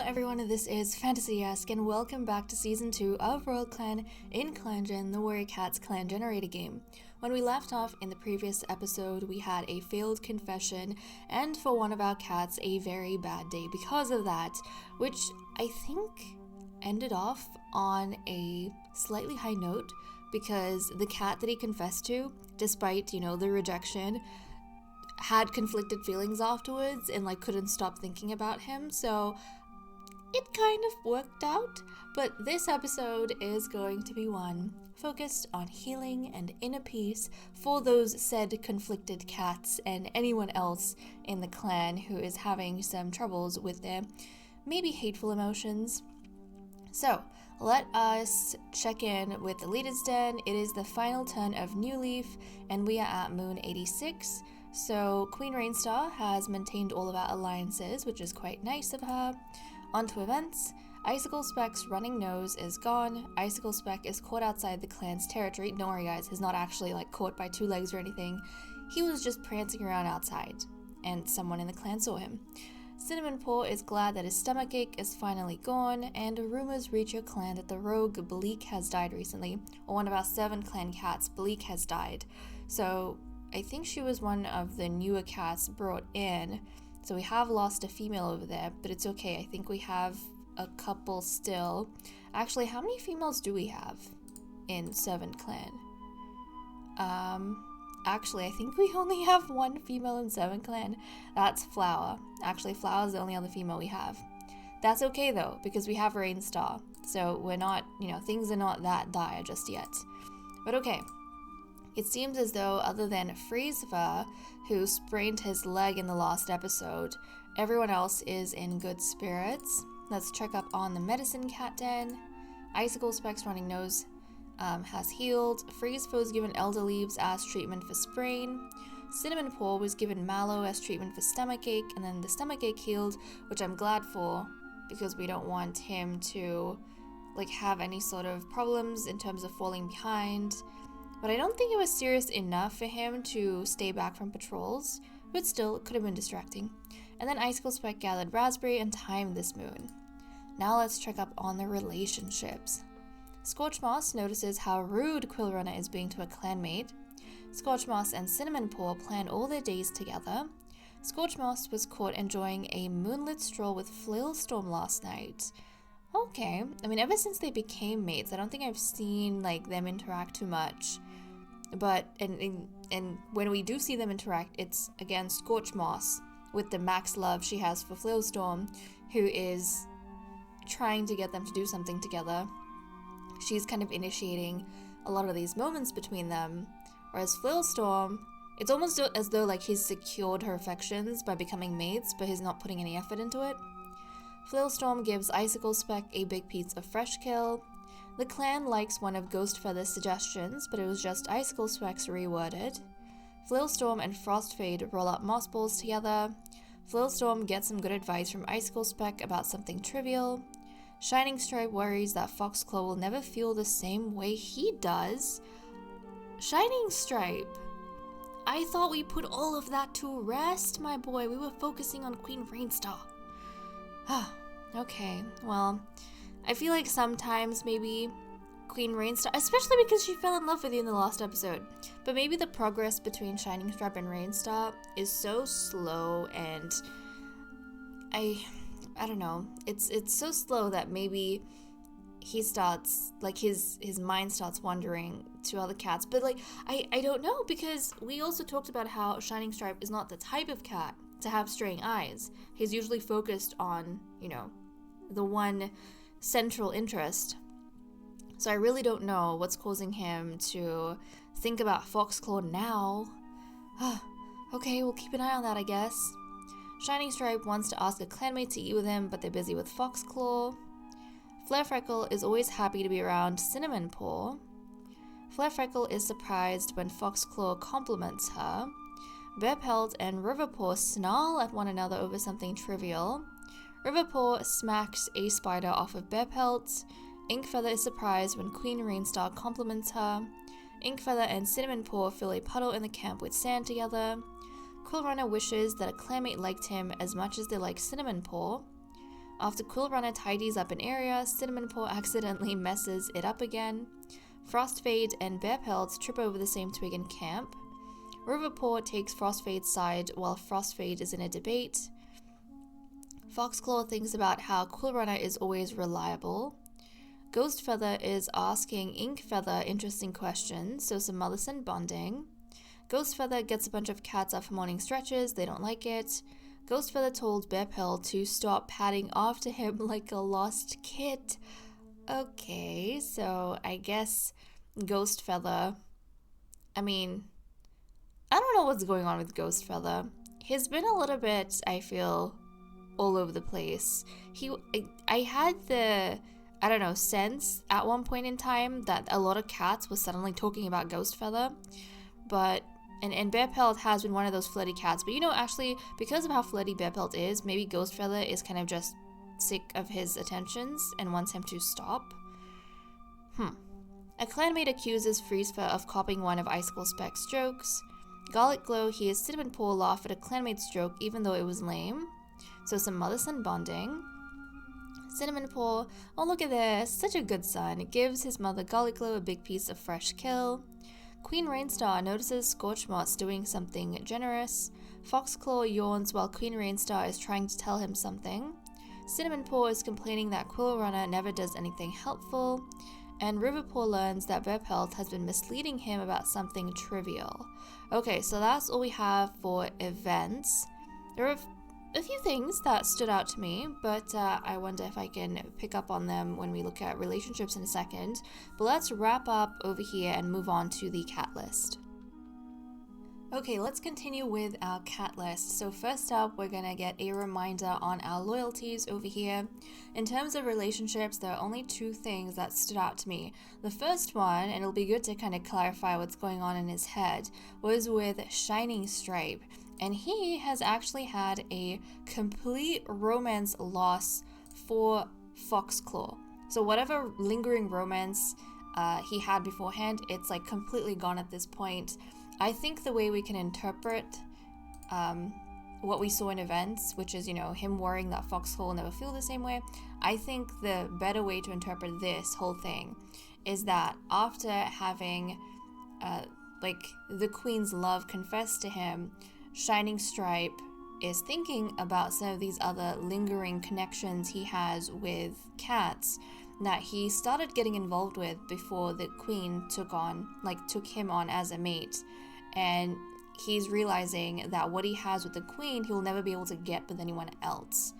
everyone, this is Fantasy-esque and welcome back to Season 2 of Royal Clan in ClanGen, the Warrior Cats clan generator game. When we left off in the previous episode, we had a failed confession and for one of our cats a very bad day because of that, which I think ended off on a slightly high note because the cat that he confessed to, despite, the rejection, had conflicted feelings afterwards and couldn't stop thinking about him, so it kind of worked out. But this episode is going to be one focused on healing and inner peace for those said conflicted cats and anyone else in the clan who is having some troubles with their maybe hateful emotions. So let us check in with the Leader's Den. It is the final turn of New Leaf and we are at Moon 86. So Queen Rainstar has maintained all of our alliances, which is quite nice of her. On to events. Icicle Speck's running nose is gone. Icicle Speck is caught outside the clan's territory. Don't worry guys, he's not actually caught by two legs or anything. He was just prancing around outside and someone in the clan saw him. Cinnamon Paw is glad that his stomachache is finally gone, and rumors reach your clan that the rogue Bleak has died recently, or one of our 7 clan cats, Bleak, has died. So I think she was one of the newer cats brought in, so we have lost a female over there, but it's okay. I think we have a couple still. Actually, how many females do we have in 7 clan? Actually, I think we only have 1 female in 7 clan. That's Flower. Actually, Flower is the only other female we have. That's okay though, because we have Rainstar, so we're not, things are not that dire just yet. But okay. It seems as though, other than Freezever, who sprained his leg in the last episode, everyone else is in good spirits. Let's check up on the Medicine Cat Den. Icicle Speck's running nose has healed. Freezefoe was given Elder Leaves as treatment for sprain. Cinnamon Paw was given Mallow as treatment for stomachache, and then the stomachache healed, which I'm glad for, because we don't want him to have any sort of problems in terms of falling behind. But I don't think it was serious enough for him to stay back from patrols, but still, it could have been distracting. And then Icicle Speck gathered Raspberry and timed this moon. Now let's check up on the relationships. Scorchmoss notices how rude Quillrunner is being to a clanmate. Scorchmoss and Cinnamon Paw plan all their days together. Scorchmoss was caught enjoying a moonlit stroll with Flailstorm last night. Okay, ever since they became mates, I don't think I've seen them interact too much. But and when we do see them interact, it's again Scorchmoss with the max love she has for Flailstorm, who is trying to get them to do something together. She's kind of initiating a lot of these moments between them, whereas Flailstorm, it's almost as though he's secured her affections by becoming mates, but he's not putting any effort into it. Flailstorm gives Icicle Speck a big piece of fresh kill. The clan likes one of Ghost Feather's suggestions, but it was just Icicle Speck's reworded. Flailstorm and Frostfade roll up moss balls together. Flailstorm gets some good advice from Icicle Speck about something trivial. Shining Stripe worries that Foxclaw will never feel the same way he does. Shining Stripe? I thought we put all of that to rest, my boy. We were focusing on Queen Rainstar. Okay, well, I feel like sometimes maybe Queen Rainstar, especially because she fell in love with you in the last episode, but maybe the progress between Shining Stripe and Rainstar is so slow, and I don't know, it's so slow that maybe he starts, his mind starts wandering to other cats, but I don't know, because we also talked about how Shining Stripe is not the type of cat to have straying eyes. He's usually focused on, the one central interest. So I really don't know what's causing him to think about Foxclaw now. Okay, we'll keep an eye on that, I guess. Shining Stripe wants to ask a clanmate to eat with him, but they're busy with Foxclaw. Flarefreckle is always happy to be around Cinnamon Paw. Flarefreckle is surprised when Foxclaw compliments her. Bearpelt and Riverpaw snarl at one another over something trivial. Riverpaw smacks a spider off of Bearpelt. Inkfeather is surprised when Queen Rainstar compliments her. Inkfeather and Cinnamon Paw fill a puddle in the camp with sand together. Quillrunner wishes that a clanmate liked him as much as they like Cinnamon Paw. After Quill Runner tidies up an area, Cinnamon Paw accidentally messes it up again. Frostfade and Bearpelt trip over the same twig in camp. Riverpaw takes Frostfade's side while Frostfade is in a debate. Foxclaw thinks about how Quill Runner is always reliable. Ghostfeather is asking Inkfeather interesting questions, so some mother-son bonding. Ghostfeather gets a bunch of cats up for morning stretches, they don't like it. Ghostfeather told Bearpelt to stop padding after him like a lost kid. Okay, so I guess Ghostfeather, I mean, I don't know what's going on with Ghostfeather. He's been a little bit, I feel, all over the place. I had the, I don't know, sense at one point in time that a lot of cats were suddenly talking about Ghostfeather, but and Bearpelt has been one of those flirty cats, but you know, actually, because of how flirty Bearpelt is, maybe Ghostfeather is kind of just sick of his attentions and wants him to stop. A clanmate accuses Freezefur of copying one of Icicle Speck's jokes. Garlic Glow hears Cinnamon Paw laugh at a clanmate's joke even though it was lame. So some mother-son bonding. Cinnamon Paw, oh look at this, such a good son, gives his mother Garlic Glow a big piece of fresh kill. Queen Rainstar notices Scorchmoss doing something generous. Foxclaw yawns while Queen Rainstar is trying to tell him something. Cinnamon Paw is complaining that Quill Runner never does anything helpful. And Riverpaw learns that Bearpelt has been misleading him about something trivial. Okay, so that's all we have for events. There are a few things that stood out to me, but I wonder if I can pick up on them when we look at relationships in a second. But let's wrap up over here and move on to the cat list. Okay, let's continue with our cat list. So first up, we're gonna get a reminder on our loyalties over here. In terms of relationships, there are only two things that stood out to me. The first one, and it'll be good to kind of clarify what's going on in his head, was with Shining Stripe. And he has actually had a complete romance loss for Foxclaw. So whatever lingering romance he had beforehand, it's like completely gone at this point. I think the way we can interpret what we saw in events, which is, you know, him worrying that Foxclaw will never feel the same way, I think the better way to interpret this whole thing is that after having like the Queen's love confessed to him, Shining Stripe is thinking about some of these other lingering connections he has with cats that he started getting involved with before the Queen took him on as a mate. And he's realizing that what he has with the Queen, he'll never be able to get with anyone else.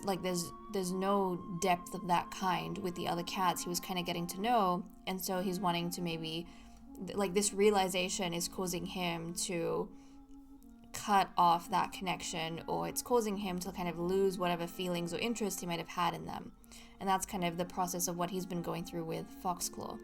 Like there's no depth of that kind with the other cats he was kind of getting to know, and so he's wanting to maybe, like, this realization is causing him to cut off that connection, or it's causing him to kind of lose whatever feelings or interest he might have had in them. And that's kind of the process of what he's been going through with Foxclaw.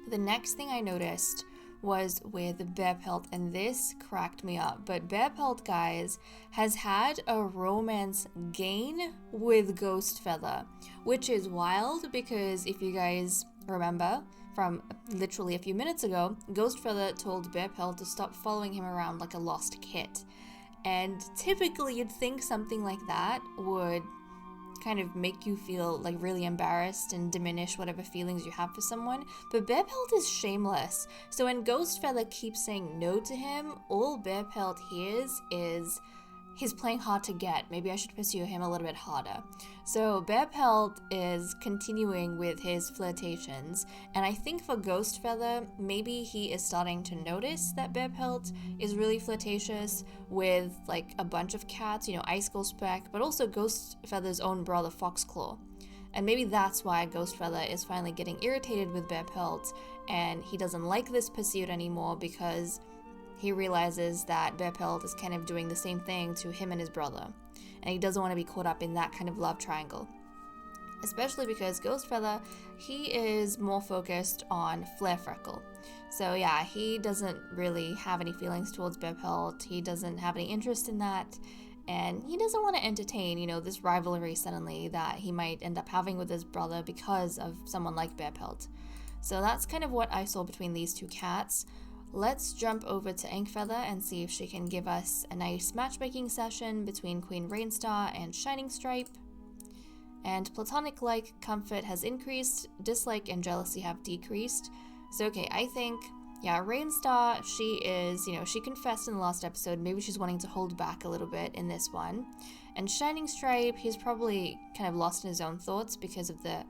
The next thing I noticed was with Bearpelt, and this cracked me up. But Bearpelt, guys, has had a romance gain with Ghostfeather, which is wild because if you guys remember from literally a few minutes ago, Ghostfeather told Bearpelt to stop following him around like a lost kit. And typically you'd think something like that would kind of make you feel like really embarrassed and diminish whatever feelings you have for someone, but Bearpelt is shameless. So when Ghostfeather keeps saying no to him, all Bearpelt hears is, he's playing hard to get, maybe I should pursue him a little bit harder. So Bearpelt is continuing with his flirtations, and I think for Ghostfeather, maybe he is starting to notice that Bearpelt is really flirtatious with like a bunch of cats, you know, Icicle Speck, but also Ghostfeather's own brother Foxclaw. And maybe that's why Ghostfeather is finally getting irritated with Bearpelt, and he doesn't like this pursuit anymore because he realizes that Bearpelt is kind of doing the same thing to him and his brother, and he doesn't want to be caught up in that kind of love triangle. Especially because Ghostfeather, he is more focused on Flarefreckle. So yeah, he doesn't really have any feelings towards Bearpelt, he doesn't have any interest in that, and he doesn't want to entertain, you know, this rivalry suddenly that he might end up having with his brother because of someone like Bearpelt. So that's kind of what I saw between these two cats. Let's jump over to Inkfeather and see if she can give us a nice matchmaking session between Queen Rainstar and Shining Stripe. And platonic like comfort has increased, dislike and jealousy have decreased. So okay, I think, yeah, Rainstar, she is, she confessed in the last episode, maybe she's wanting to hold back a little bit in this one. And Shining Stripe, he's probably kind of lost in his own thoughts because of the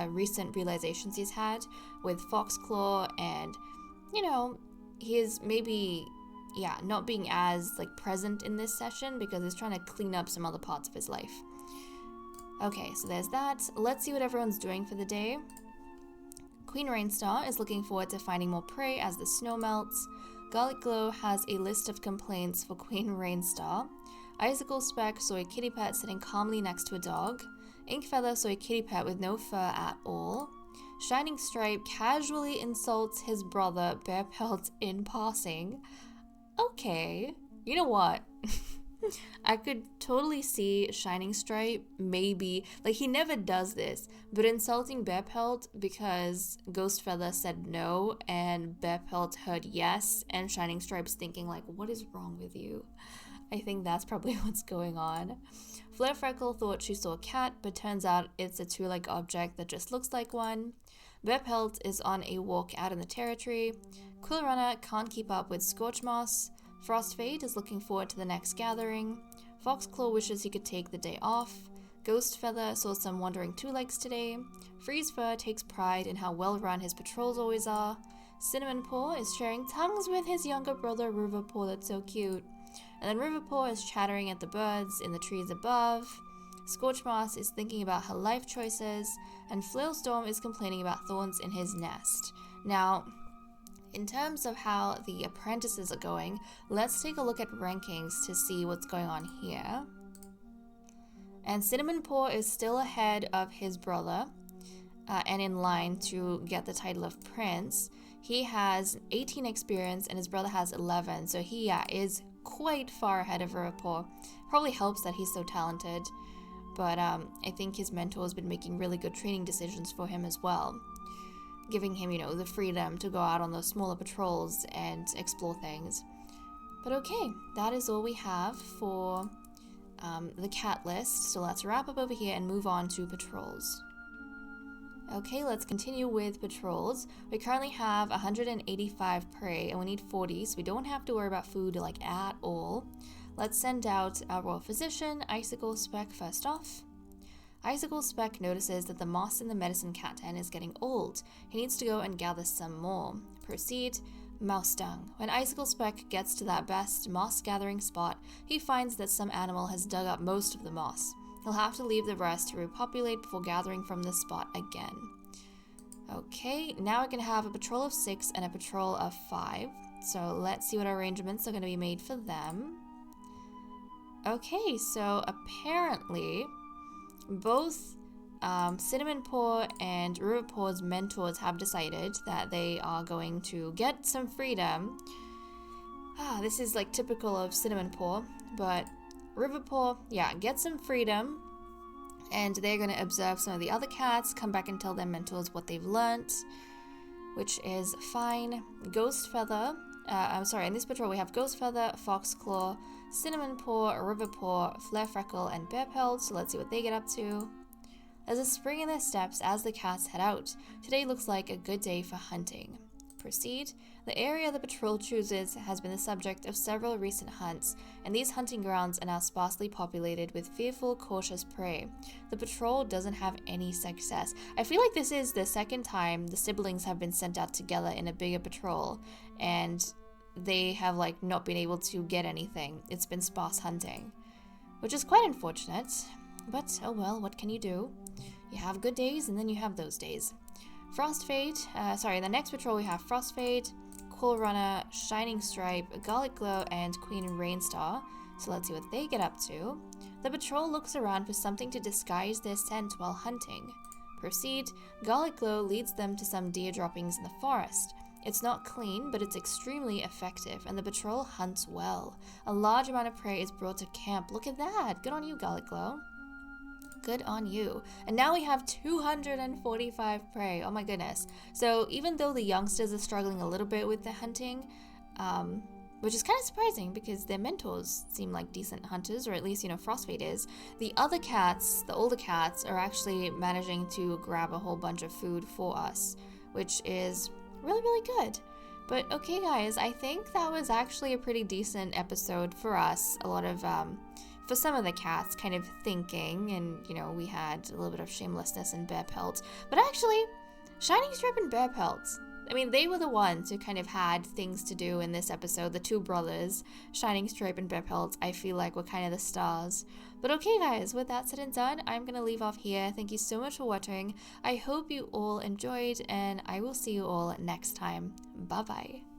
recent realizations he's had with Foxclaw, and, he is maybe, not being as, present in this session because he's trying to clean up some other parts of his life. Okay, so there's that. Let's see what everyone's doing for the day. Queen Rainstar is looking forward to finding more prey as the snow melts. Garlic Glow has a list of complaints for Queen Rainstar. Icicle Speck saw a kitty pet sitting calmly next to a dog. Inkfeather saw a kitty pet with no fur at all. Shining Stripe casually insults his brother Bearpelt in passing. Okay, you know what? I could totally see Shining Stripe maybe, he never does this, but insulting Bearpelt because Ghostfeather said no and Bearpelt heard yes, and Shining Stripe's thinking what is wrong with you? I think that's probably what's going on. Flare Freckle thought she saw a cat, but turns out it's a two-legged object that just looks like one. Bearpelt is on a walk out in the territory. Quill Runner can't keep up with Scorchmoss. Frostfade is looking forward to the next gathering. Foxclaw wishes he could take the day off. Ghostfeather saw some wandering two-legs today. Freezefur takes pride in how well-run his patrols always are. Cinnamon Paw is sharing tongues with his younger brother Riverpaw, that's so cute. And then Riverpaw is chattering at the birds in the trees above. Scorchmoss is thinking about her life choices. And Flailstorm is complaining about thorns in his nest. Now, in terms of how the apprentices are going, let's take a look at rankings to see what's going on here. And Cinnamon Paw is still ahead of his brother and in line to get the title of Prince. He has 18 experience and his brother has 11, so he is quite far ahead of Riverpaw. Probably helps that he's so talented, but I think his mentor has been making really good training decisions for him as well, giving him, the freedom to go out on those smaller patrols and explore things. But okay, that is all we have for the cat list, so let's wrap up over here and move on to patrols. Okay, let's continue with patrols. We currently have 185 prey and we need 40, so we don't have to worry about food at all. Let's send out our Royal Physician, Icicle Speck, first off. Icicle Speck notices that the moss in the medicine cat den is getting old. He needs to go and gather some more. Proceed. Mouse dung. When Icicle Speck gets to that best moss gathering spot, he finds that some animal has dug up most of the moss. He'll have to leave the rest to repopulate before gathering from this spot again. Okay, now we're going to have a patrol of 6 and a patrol of 5. So let's see what arrangements are going to be made for them. Okay, so apparently both Cinnamon Paw and Riverpaw's mentors have decided that they are going to get some freedom. This is typical of Cinnamon Paw, but Riverpaw, get some freedom, and they're going to observe some of the other cats, come back and tell their mentors what they've learnt, which is fine. Ghostfeather, in this patrol we have Ghostfeather, Foxclaw, Cinnamon Paw, Riverpaw, Flare Freckle, and Bearpelt, so let's see what they get up to. There's a spring in their steps as the cats head out. Today looks like a good day for hunting. Proceed. The area the patrol chooses has been the subject of several recent hunts, and these hunting grounds are now sparsely populated with fearful, cautious prey. The patrol doesn't have any success. I feel like this is the second time the siblings have been sent out together in a bigger patrol, and they have not been able to get anything. It's been sparse hunting, which is quite unfortunate, but oh well, what can you do? You have good days and then you have those days. Frostfade, in the next patrol we have Frostfade, Quill Runner, Shining Stripe, Garlic Glow, and Queen Rainstar. So let's see what they get up to. The patrol looks around for something to disguise their scent while hunting. Proceed. Garlic Glow leads them to some deer droppings in the forest. It's not clean, but it's extremely effective, and the patrol hunts well. A large amount of prey is brought to camp. Look at that! Good on you, Garlic Glow. Good on you. And now we have 245 prey. Oh my goodness. So even though the youngsters are struggling a little bit with the hunting, which is kind of surprising because their mentors seem like decent hunters, or at least, Frostfade is. The other cats, the older cats, are actually managing to grab a whole bunch of food for us, which is really, really good. But okay, guys, I think that was actually a pretty decent episode for us. A lot of, for some of the cats, kind of thinking, and, we had a little bit of shamelessness and bear pelts. But actually, Shining Stripe and bear pelts, I mean, they were the ones who kind of had things to do in this episode. The two brothers, Shining Stripe and bear pelts, I feel like were kind of the stars. But okay, guys, with that said and done, I'm going to leave off here. Thank you so much for watching. I hope you all enjoyed, and I will see you all next time. Bye-bye.